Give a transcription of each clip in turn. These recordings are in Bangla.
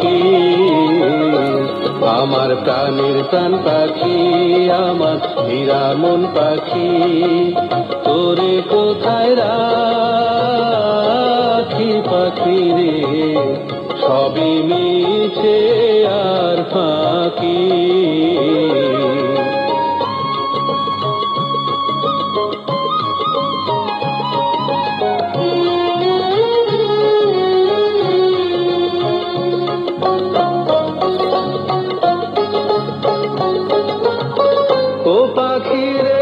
পাখি, আমার প্রাণের প্রাণ পাখি, আমার হীরা মন পাখি, তোরে কোথায় রাখি পাখি রে, সবই মিছে আর ফাঁকি। ও পাখি রে,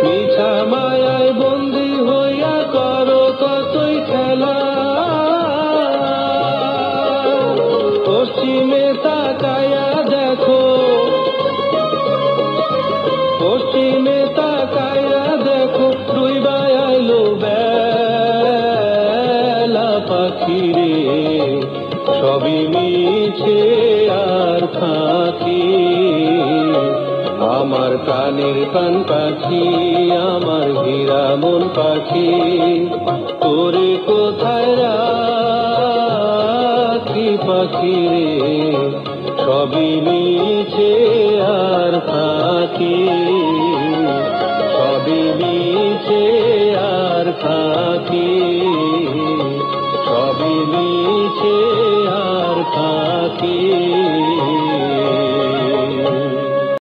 মিছা মায়ায় বন্দী হইয়া করো কতই খেলা, পশ্চিমে তাকায়া দেখো, পশ্চিমে তাকায়া দেখো, ডুইবা আইলো বেলা পাখি রে, সবই মিছে আর ফাঁকি। আমার প্রাণের প্রাণ পাখি, আমার হীরা মন পাখি, তোরে কোথায় রাখি পাখি রে, সবই মিছে আর ফাঁকি, সবই মিছে আর ফাঁকি, সবই মিছে আর ফাঁকি।